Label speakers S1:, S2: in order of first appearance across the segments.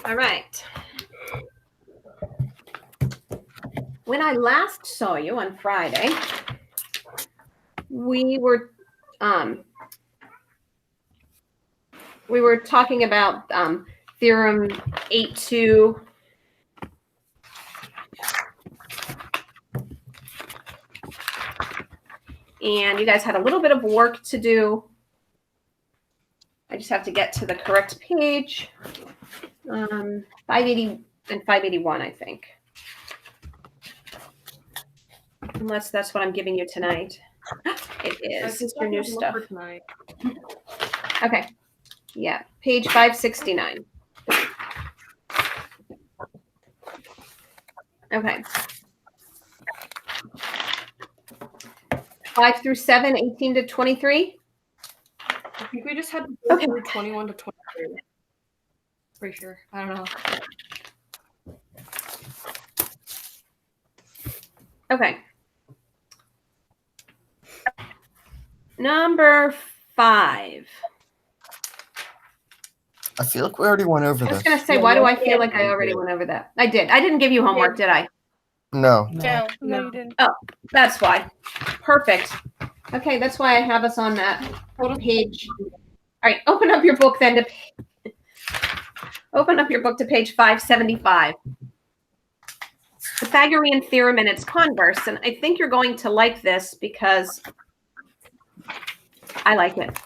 S1: All right. When I last saw you on Friday, we were talking about theorem 8.2. And you guys had a little bit of work to do. I just have to get to the correct page. 580 and 581, I think. Unless that's what I'm giving you tonight. It is. It's your new stuff. Okay. Yeah. Page 569. Okay. 5 through 7, 18 to 23.
S2: I think we just had to go through 21 to 23. Pretty sure. I don't know.
S1: Okay. Number 5.
S3: I feel like we already went over this.
S1: I was going to say, why do I feel like I already went over that? I did. I didn't give you homework, did I?
S3: No.
S4: No, you didn't.
S1: Oh, that's why. Perfect. Okay, that's why I have us on that page. All right, open up your book then to page 575. Pythagorean theorem and its converse. And I think you're going to like this because I like it.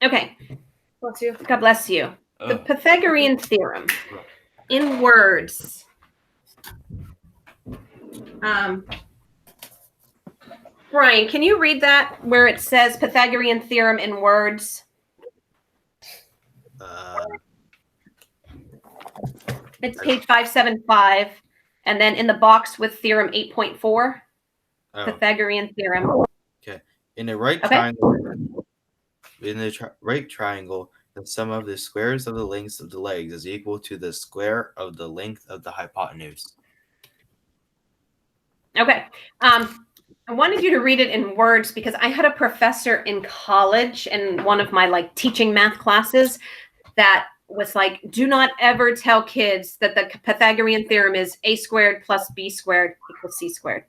S1: Okay.
S2: Bless you.
S1: God bless you. The Pythagorean theorem in words. Brian, can you read that where it says Pythagorean theorem in words? It's page 575, and then in the box with theorem 8.4, Pythagorean theorem.
S5: Okay. In a right triangle, right triangle, the sum of the squares of the lengths of the legs is equal to the square of the length of the hypotenuse.
S1: Okay. I wanted you to read it in words because I had a professor in college in one of my teaching math classes that was like, do not ever tell kids that the Pythagorean theorem is a squared plus b squared equals c squared,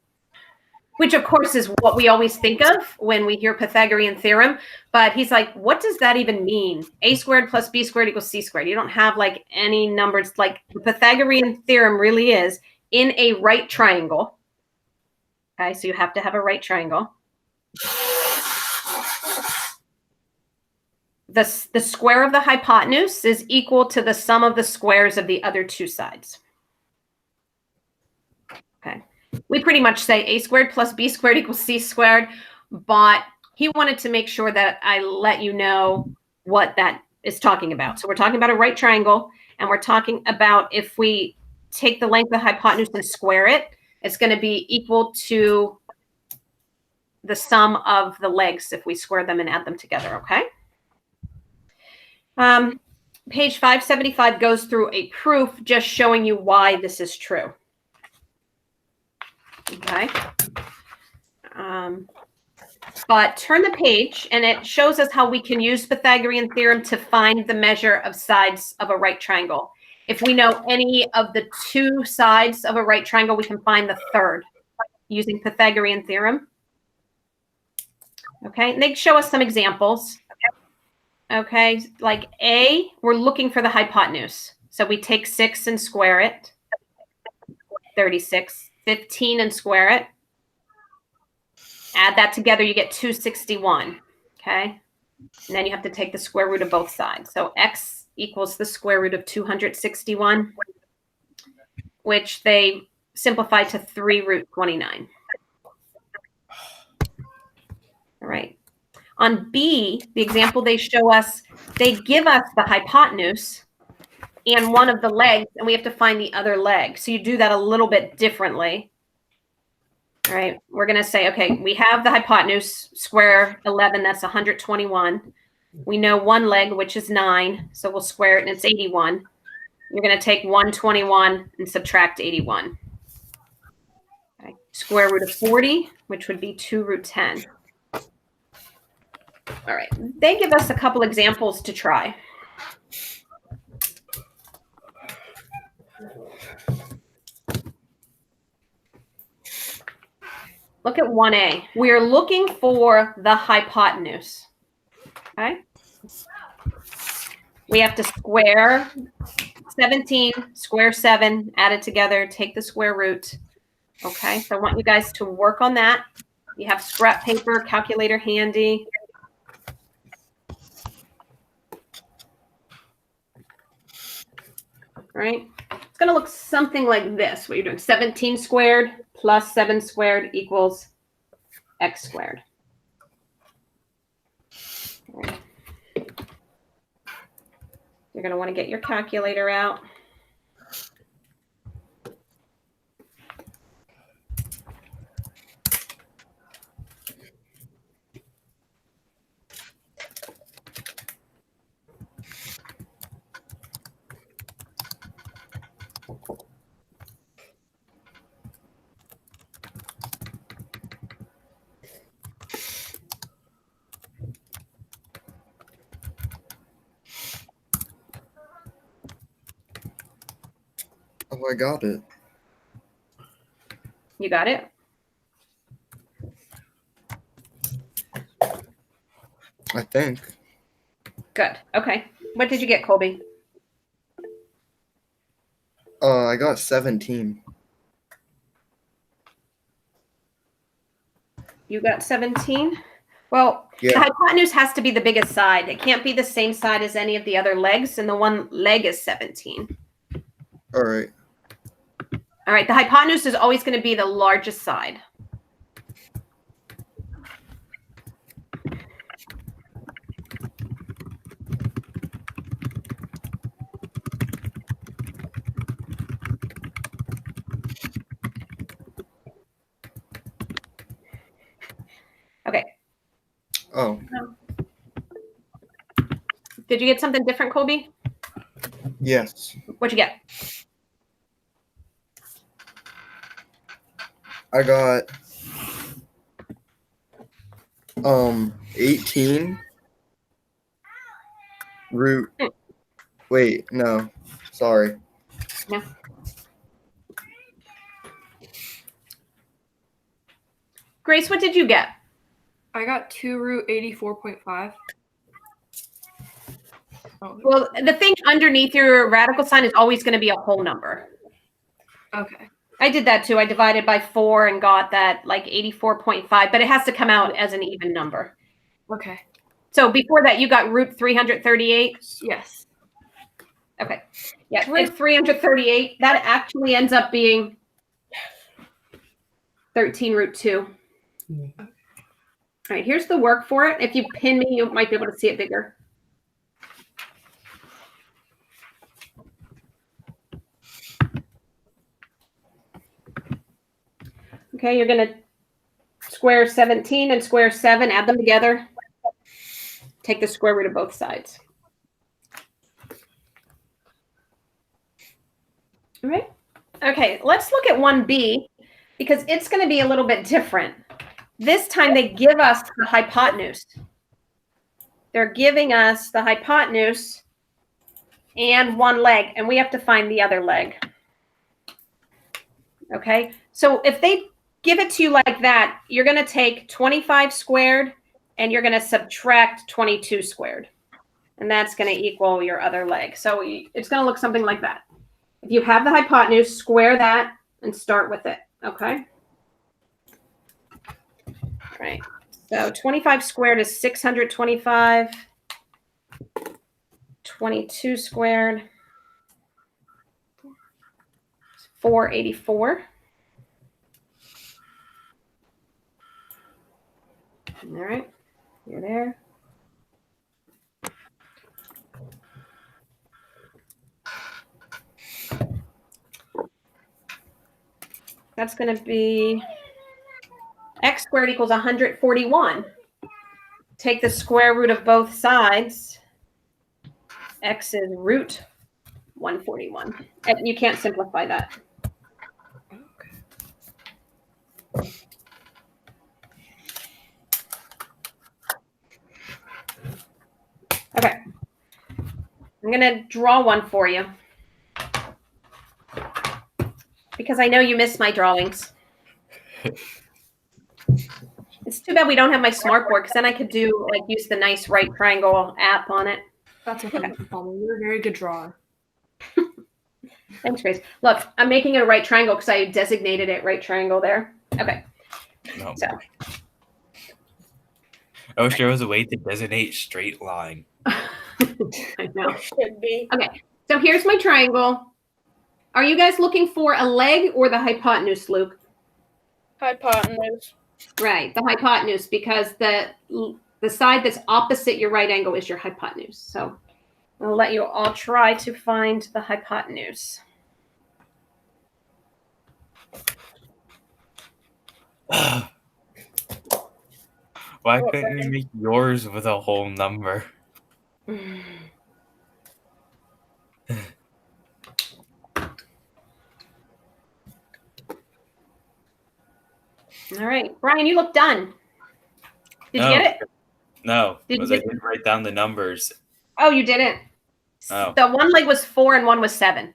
S1: which of course is what we always think of when we hear Pythagorean theorem. But he's like, what does that even mean? A squared plus b squared equals c squared. You don't have any numbers. The Pythagorean theorem really is in a right triangle. Okay, so you have to have a right triangle. The square of the hypotenuse is equal to the sum of the squares of the other two sides. Okay. We pretty much say a squared plus b squared equals c squared, but he wanted to make sure that I let you know what that is talking about. So we're talking about a right triangle, and we're talking about if we take the length of the hypotenuse and square it, it's going to be equal to the sum of the legs if we square them and add them together, okay? Page 575 goes through a proof just showing you why this is true. Okay. But turn the page, and it shows us how we can use Pythagorean theorem to find the measure of sides of a right triangle. If we know any of the two sides of a right triangle, we can find the third using Pythagorean theorem. Okay, and they show us some examples. Okay, like A, we're looking for the hypotenuse. So we take 6 and square it. 36. 15 and square it. Add that together, you get 261. Okay, and then you have to take the square root of both sides. So x equals the square root of 261, which they simplify to 3 root 29. All right. On B, the example they show us, they give us the hypotenuse and one of the legs, and we have to find the other leg. So you do that a little bit differently. All right, we're going to say, okay, we have the hypotenuse, square 11, that's 121. We know one leg, which is 9, so we'll square it, and it's 81. You're going to take 121 and subtract 81. Okay. Square root of 40, which would be 2 root 10. All right. They give us a couple examples to try. Look at 1A. We're looking for the hypotenuse. Okay. We have to square 17, square 7, add it together, take the square root. Okay. So I want you guys to work on that. You have scrap paper, calculator handy. All right. It's going to look something like this. What you're doing, 17 squared plus 7 squared equals x squared. All right. You're going to want to get your calculator out.
S3: Oh, I got it.
S1: You got it?
S3: I think.
S1: Good. Okay. What did you get, Colby?
S3: I got 17.
S1: You got 17? Well,
S3: Yeah.
S1: the hypotenuse has to be the biggest side. It can't be the same side as any of the other legs, and the one leg is 17.
S3: All right.
S1: All right. The hypotenuse is always going to be the largest side. Okay.
S3: Oh,
S1: Did you get something different, Colby?
S3: yes.
S1: What'd you get?
S3: I got 18 root. Wait, no. Sorry.
S1: No. Grace, what did you get?
S2: I got 2 root 84.5. Oh,
S1: Well, the thing underneath your radical sign is always going to be a whole number.
S2: okay.
S1: I did that too. I divided by 4 and got that like 84.5, but it has to come out as an even number.
S2: Okay.
S1: So before that, you got root 338?
S2: Yes.
S1: Okay. Yeah, it's 338. That actually ends up being 13 root 2. All right, here's the work for it. If you pin me, you might be able to see it bigger. Okay, you're going to square 17 and square 7, add them together. Take the square root of both sides. All right. Okay, let's look at 1B because it's going to be a little bit different. This time they give us the hypotenuse. They're giving us the hypotenuse and one leg, and we have to find the other leg. Okay, so if they give it to you like that, you're going to take 25 squared and you're going to subtract 22 squared. And that's going to equal your other leg. So it's going to look something like that. If you have the hypotenuse, square that and start with it. Okay. All right. So 25 squared is 625. 22 squared is 484. All right. You're there. That's going to be x squared equals 141. Take the square root of both sides. X is root 141. And you can't simplify that. going to draw one for you. Because I know you miss my drawings. It's too bad we don't have my smart board, because then I could use the nice right triangle app on it.
S2: That's okay. Palmer. You're a very good drawer.
S1: Thanks, Grace. Look, I'm making it a right triangle because I designated it right triangle there. Okay.
S5: No.
S1: So.
S5: I wish there was a way to designate straight line.
S1: I know.
S4: Should be.
S1: Okay, so here's my triangle. Are you guys looking for a leg or the hypotenuse, Luke?
S4: Hypotenuse.
S1: Right, the hypotenuse, because the side that's opposite your right angle is your hypotenuse. So I'll let you all try to find the hypotenuse.
S5: Why couldn't you make yours with a whole number?
S1: All right, Brian, you look done. Did you get it?
S5: No,
S1: Did
S5: because
S1: you
S5: I didn't write down the numbers.
S1: Oh, you didn't?
S5: Oh.
S1: The one leg was 4 and one was 7.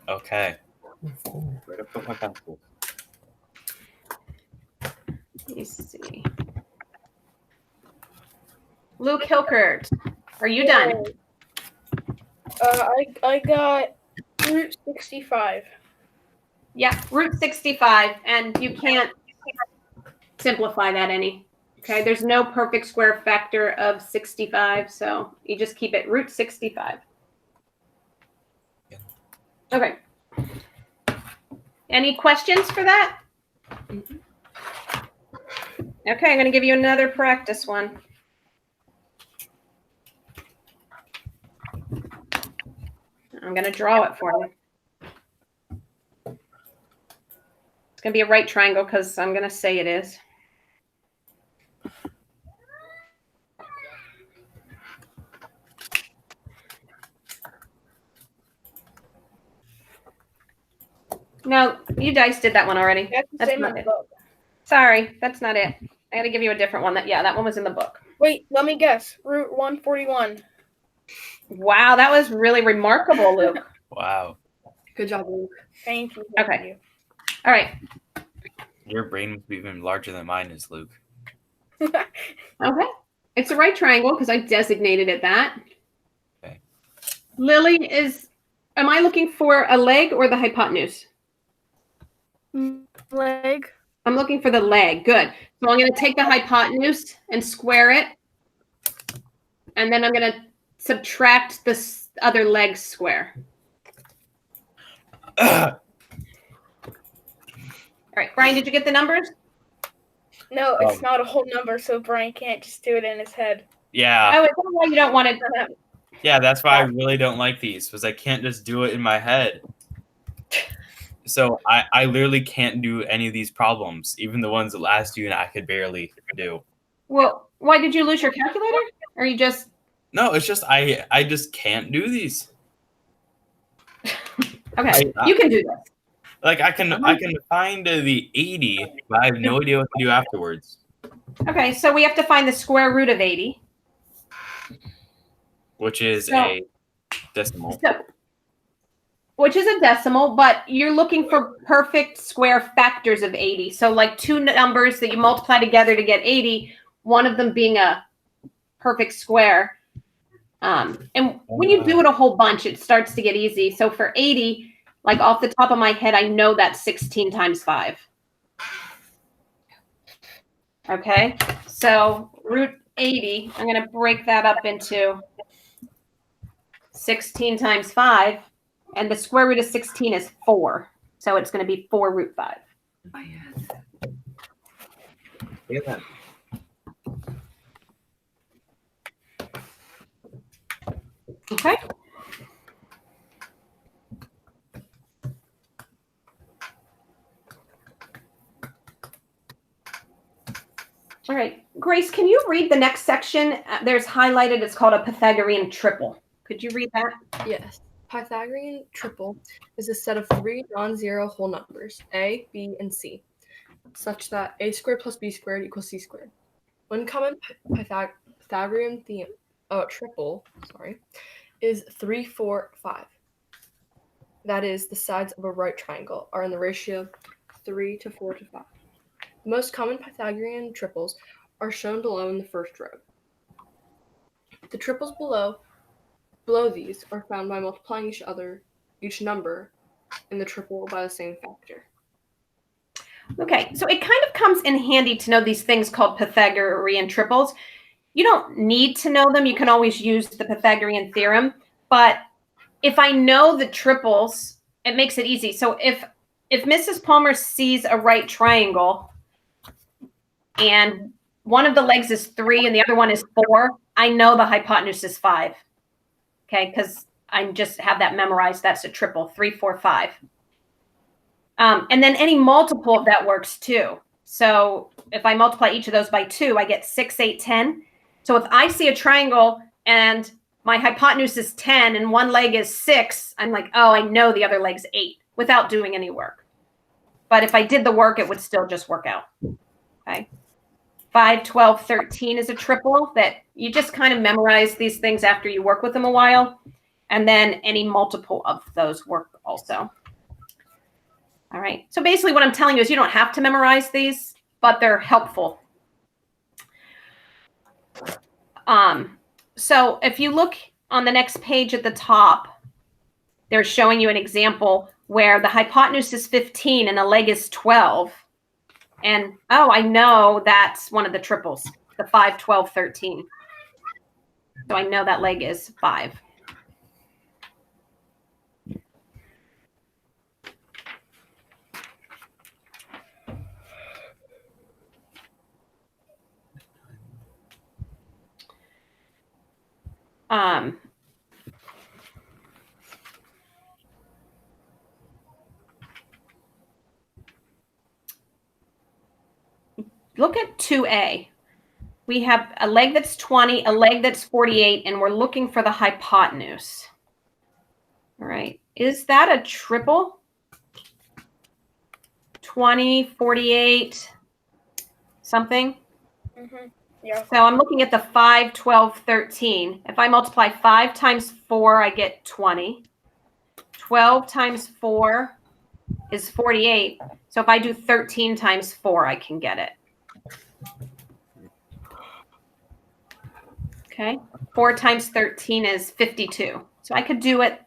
S5: Okay. Where to put my pencil?
S1: Let me see. Luke Hilkert, are you done?
S4: I got root 65.
S1: Yeah, root 65, and you can't simplify that any. Okay, there's no perfect square factor of 65, so you just keep it root 65. Okay. Any questions for that? Okay, I'm going to give you another practice one. I'm going to draw it for you. It's going to be a right triangle because I'm going to say it is. No, you guys did that one already.
S4: That's the
S1: That's
S4: same
S1: not
S4: in the
S1: it.
S4: book.
S1: Sorry, that's not it. I got to give you a different one. That one was in the book.
S4: Wait, let me guess. Root 141.
S1: Wow, that was really remarkable, Luke.
S5: Wow.
S2: Good job, Luke.
S4: Thank you.
S1: Okay. All right.
S5: Your brain must be even larger than mine is, Luke.
S1: Okay. It's a right triangle because I designated it that.
S5: Okay.
S1: Lily, am I looking for a leg or the hypotenuse?
S4: Leg.
S1: I'm looking for the leg. Good. So I'm going to take the hypotenuse and square it. And then I'm going to subtract this other leg square. All right. Brian, did you get the numbers?
S4: No, it's not a whole number, so Brian can't just do it in his head.
S5: Yeah.
S1: Oh, is that why you don't want it?
S5: Yeah, that's why I really don't like these, because I can't just do it in my head. So I literally can't do any of these problems, even the ones that last unit I could barely do.
S1: Well, why did you lose your calculator? Or you just...
S5: No, it's just I just can't do these.
S1: Okay, you can do this.
S5: Like I can find the 80, but I have no idea what to do afterwards.
S1: Okay, so we have to find the square root of 80.
S5: Which is a decimal.
S1: Which is a decimal, but you're looking for perfect square factors of 80. So like two numbers that you multiply together to get 80, one of them being a perfect square. And when you do it a whole bunch, it starts to get easy. So for 80, like off the top of my head, I know that's 16 times 5. Okay, so root 80, I'm going to break that up into 16 times 5. And the square root of 16 is 4. So it's going to be 4 root 5.
S5: Look at that.
S1: Okay. All right. Grace, can you read the next section? There's highlighted, it's called a Pythagorean triple. Could you read that?
S2: Yes. Pythagorean triple is a set of 3 non-zero whole numbers, a, b, and c, such that a squared plus b squared equals c squared. One common Pythagorean triple, is 3, 4, 5. That is, the sides of a right triangle are in the ratio 3 to 4 to 5. The most common Pythagorean triples are shown below in the first row. The triples below these are found by multiplying each number in the triple by the same factor.
S1: Okay, so it kind of comes in handy to know these things called Pythagorean triples. You don't need to know them. You can always use the Pythagorean theorem. But if I know the triples, it makes it easy. So if Mrs. Palmer sees a right triangle and one of the legs is 3 and the other one is 4, I know the hypotenuse is 5. Okay, because I just have that memorized. That's a triple, 3, 4, 5. And then any multiple of that works too. So if I multiply each of those by 2, I get 6, 8, 10. So if I see a triangle and my hypotenuse is 10 and one leg is 6, I'm like, oh, I know the other leg's 8 without doing any work. But if I did the work, it would still just work out. Okay. 5, 12, 13 is a triple that you just kind of memorize these things after you work with them a while. And then any multiple of those work also. All right. So basically what I'm telling you is you don't have to memorize these, but they're helpful. So if you look on the next page at the top, they're showing you an example where the hypotenuse is 15 and the leg is 12. And, oh, I know that's one of the triples, the 5, 12, 13. So I know that leg is 5. Look at 2A. We have a leg that's 20, a leg that's 48, and we're looking for the hypotenuse. All right. Is that a triple? 20, 48, something?
S4: Mm-hmm. Yeah.
S1: So I'm looking at the 5, 12, 13. If I multiply 5 times 4, I get 20. 12 times 4 is 48. So if I do 13 times 4, I can get it. Okay. 4 times 13 is 52. So I could do it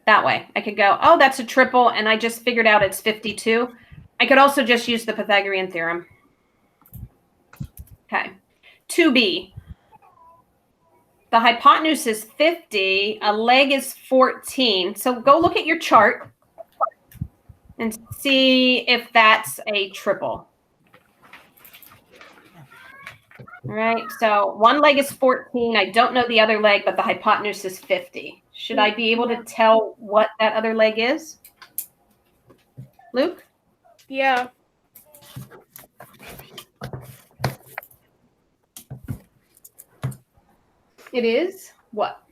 S1: that way. I could go, oh, that's a triple, and I just figured out it's 52. I could also just use the Pythagorean theorem. Okay. 2B. The hypotenuse is 50. A leg is 14. So go look at your chart and see if that's a triple. All right. So one leg is 14. I don't know the other leg, but the hypotenuse is 50. Should I be able to tell what that other leg is? Luke?
S4: Yeah.
S1: It is what?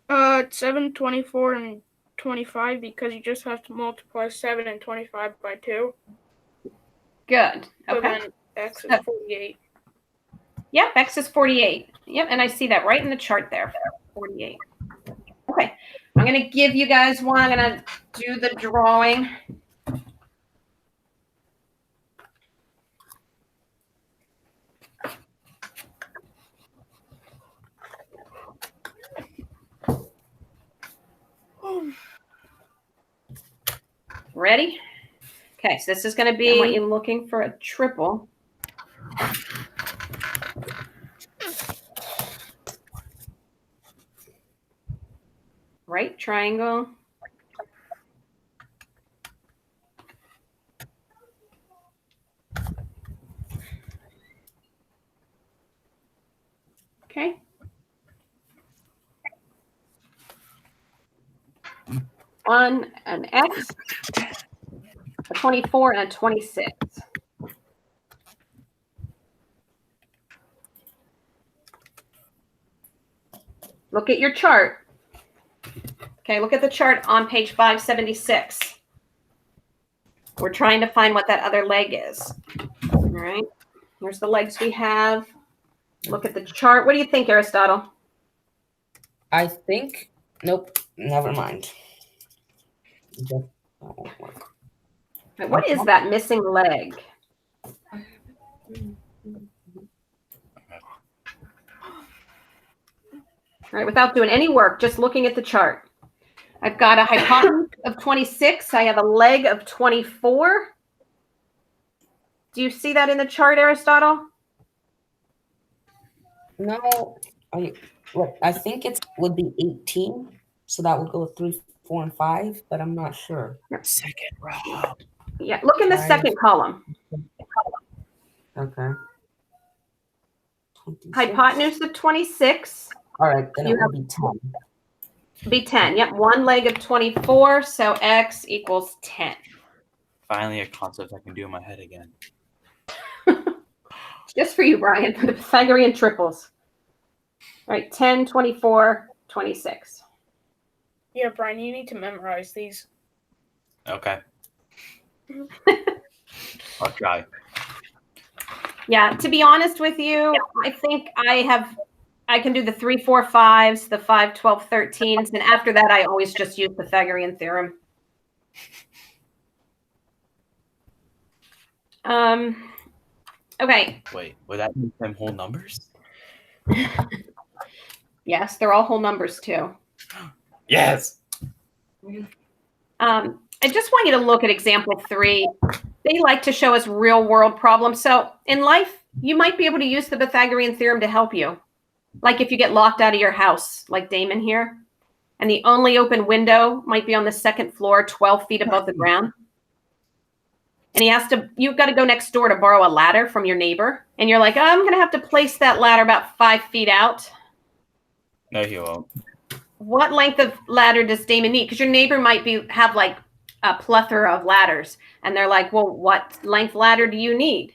S4: 7, 24, and 25 because you just have to multiply 7 and 25 by 2.
S1: Good.
S4: So
S1: Okay.
S4: then x is 48.
S1: Yep, x is 48. Yep, and I see that right in the chart there, 48. Okay, I'm going to give you guys one. I'm going to do the drawing. Ready? Okay, so this is going to be what you're looking for, a triple. Right triangle. Okay. On an X, a 24, and a 26. Look at your chart. Okay, look at the chart on page 576. We're trying to find what that other leg is. All right, here's the legs we have. Look at the chart. What do you think, Aristotle?
S6: I think. Nope. Never mind. Just, that won't work.
S1: What is that missing leg? All right, without doing any work, just looking at the chart. I've got a hypotenuse of 26. I have a leg of 24. Do you see that in the chart, Aristotle?
S6: No, I think it would be 18. So that would go 3, 4, and 5, but I'm not sure.
S5: Second row.
S1: Yeah, look in the second column.
S6: Okay. 26.
S1: Hypotenuse of 26.
S6: All right, then
S1: You
S6: it would be 10.
S1: Be 10. Yep, one leg of 24, so x equals 10.
S5: Finally, a concept I can do in my head again.
S1: Just for you, Brian, for the Pythagorean triples. All right, 10, 24, 26.
S4: Yeah, Brian, you need to memorize these.
S5: Okay. I'll try.
S1: Yeah, to be honest with you, I think I can do the 3, 4, 5s, the 5, 12, 13s, and after that, I always just use Pythagorean theorem. Okay.
S5: Wait, would that make them whole numbers?
S1: Yes, they're all whole numbers too.
S5: Yes.
S1: I just want you to look at example 3. They like to show us real world problems. So in life, you might be able to use the Pythagorean theorem to help you. Like if you get locked out of your house, like Damon here, and the only open window might be on the second floor, 12 feet above the ground. And you've got to go next door to borrow a ladder from your neighbor. And you're like, oh, I'm going to have to place that ladder about 5 feet out.
S5: No, you won't.
S1: What length of ladder does Damon need? Because your neighbor might have like a plethora of ladders. And they're like, well, what length ladder do you need?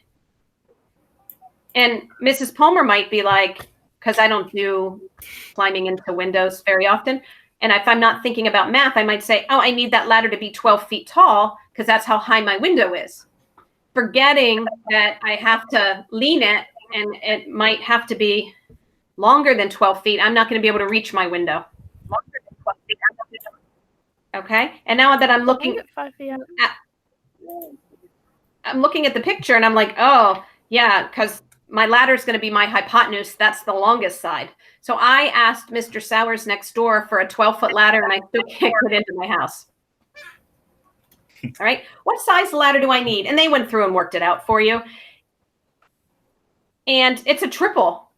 S1: And Mrs. Palmer might be like, because I don't do climbing into windows very often. And if I'm not thinking about math, I might say, oh, I need that ladder to be 12 feet tall because that's how high my window is. Forgetting that I have to lean it and it might have to be longer than 12 feet. I'm not going to be able to reach my window. Okay. And now that I'm looking
S4: at 5 feet out.
S1: I'm looking at the picture and I'm like, oh, yeah, because my ladder is going to be my hypotenuse. That's the longest side. So I asked Mr. Sowers next door for a 12-foot ladder, and I still can't get into my house. All right. What size ladder do I need? And they went through and worked it out for you. And it's a triple.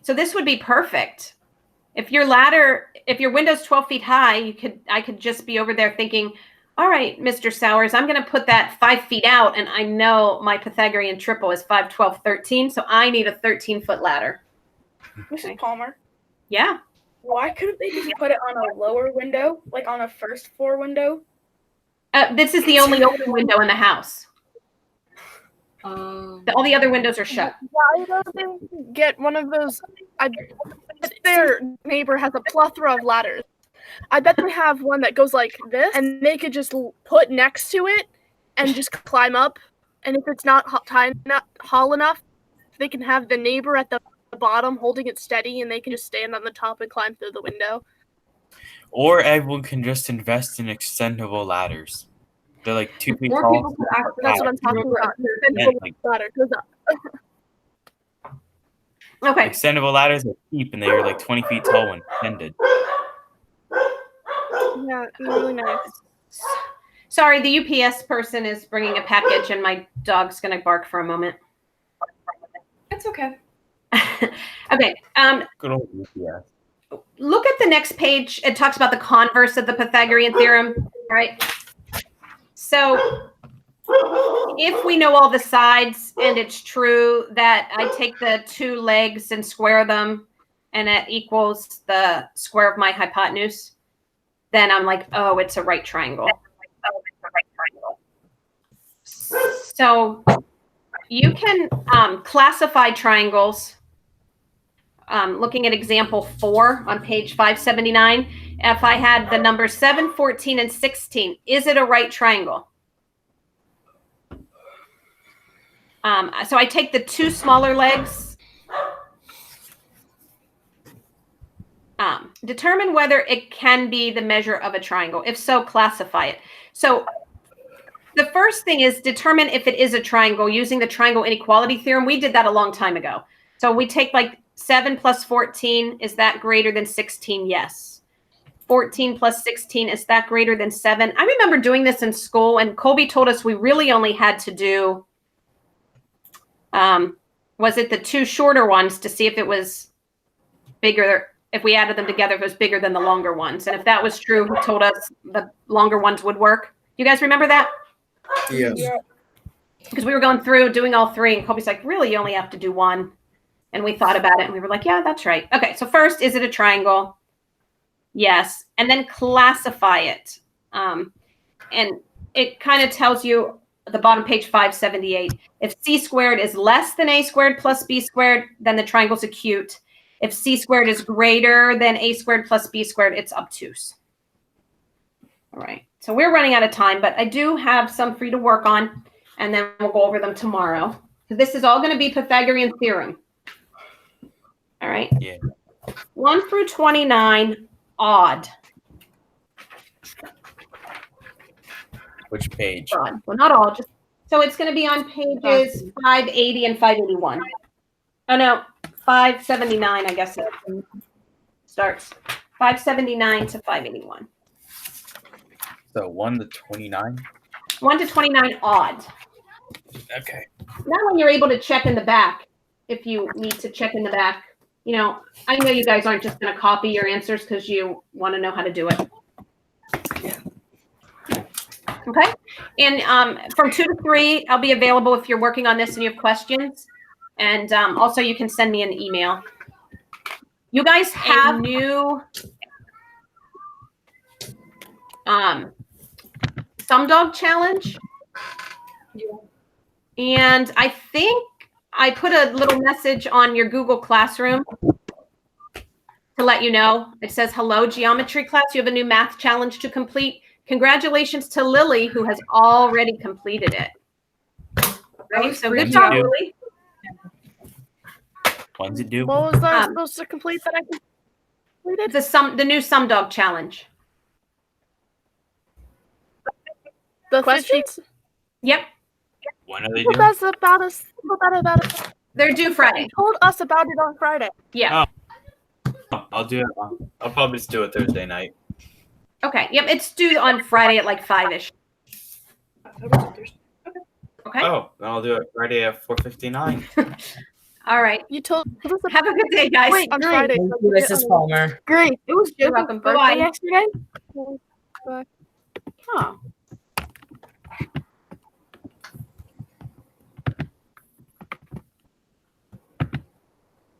S1: So this would be perfect. If your window's 12 feet high, I could just be over there thinking, all right, Mr. Sowers, I'm going to put that 5 feet out, and I know my Pythagorean triple is 5, 12, 13, so I need a 13-foot ladder.
S4: Mrs. Palmer,
S1: Yeah.
S4: why couldn't they just put it on a lower window, like on a first floor window?
S1: This is the only open window in the house. All the other windows are shut.
S4: Why don't they get one of those? Their neighbor has a plethora of ladders. I bet they have one that goes like this, and they could just put next to it and just climb up. And if it's not tall enough, they can have the neighbor at the bottom holding it steady, and they can just stand on the top and climb through the window.
S5: Or everyone can just invest in extendable ladders. They're like 2 feet
S1: More
S5: tall.
S1: people could actually-
S4: That's what I'm talking about.
S5: Yeah, like-
S4: Ladder goes up.
S1: Okay.
S5: Extendable ladders are cheap, and they were like 20 feet tall when extended.
S4: Yeah, really nice.
S1: Sorry, the UPS person is bringing a package, and my dog's going to bark for a moment.
S2: It's okay.
S1: Okay.
S5: Good old UPS.
S1: Look at the next page. It talks about the converse of the Pythagorean theorem, right? So if we know all the sides and it's true that I take the 2 legs and square them and it equals the square of my hypotenuse, then I'm like, oh, it's a right triangle. So you can classify triangles. Looking at example 4 on page 579, if I had the numbers 7, 14, and 16, is it a right triangle? So I take the 2 smaller legs Determine whether it can be the measure of a triangle. If so, classify it. So the first thing is determine if it is a triangle using the triangle inequality theorem. We did that a long time ago. So we take like 7 plus 14. Is that greater than 16? Yes. 14 plus 16. Is that greater than 7? I remember doing this in school, and Colby told us we really only had to do, was it the two shorter ones to see if it was bigger, if we added them together, if it was bigger than the longer ones. And if that was true, he told us the longer ones would work. You guys remember that?
S3: Yes.
S2: Yeah.
S1: Because we were going through doing all three, and Colby's like, really, you only have to do one. And we thought about it, and we were like, yeah, that's right. Okay, so first, is it a triangle? Yes. And then classify it. And it kind of tells you the bottom page 578. If c squared is less than a squared plus b squared, then the triangle's acute. If c squared is greater than a squared plus b squared, it's obtuse. All right. So we're running out of time, but I do have some for you to work on, and then we'll go over them tomorrow. So this is all going to be Pythagorean theorem. All right.
S5: Yeah.
S1: 1 through 29, odd.
S5: Which page?
S1: Odd. Well, not all. Just so it's going to be on pages 580 and 581. Oh no, 579. I guess it starts 579 to 581.
S5: So 1 to 29.
S1: 1 to 29, odd.
S5: Okay.
S1: Now when you're able to check in the back, if you need to check in the back, you know, I know you guys aren't just going to copy your answers because you want to know how to do it. Okay. And from 2 to 3, I'll be available if you're working on this and you have questions. And also you can send me an email. You guys have new Sum Dog Challenge. And I think I put a little message on your Google Classroom to let you know. It says, hello, geometry class. You have a new math challenge to complete. Congratulations to Lily, who has already completed it. Right? So good job, Lily.
S5: When's it due?
S4: What was I supposed to complete that I completed?
S1: The new Sum Dog Challenge.
S4: The
S2: Questions?
S4: 50.
S1: Yep.
S5: When are they
S4: Well,
S5: due?
S4: that's about us. About us.
S1: They're due Friday.
S4: They told us about it on Friday.
S1: Yeah.
S5: I'll do it. I'll probably just do it Thursday night.
S1: Okay. Yep. It's due on Friday at like 5-ish. Okay.
S5: Oh, then I'll do it Friday at 4:59.
S1: All right.
S4: You told us about
S1: Have a good day, guys.
S4: Wait, on Friday.
S6: Thank you, Mrs. Palmer.
S4: Great. It was
S1: You're
S4: Joe's
S1: welcome.
S4: birthday
S1: Bye-bye.
S4: yesterday.
S1: Oh.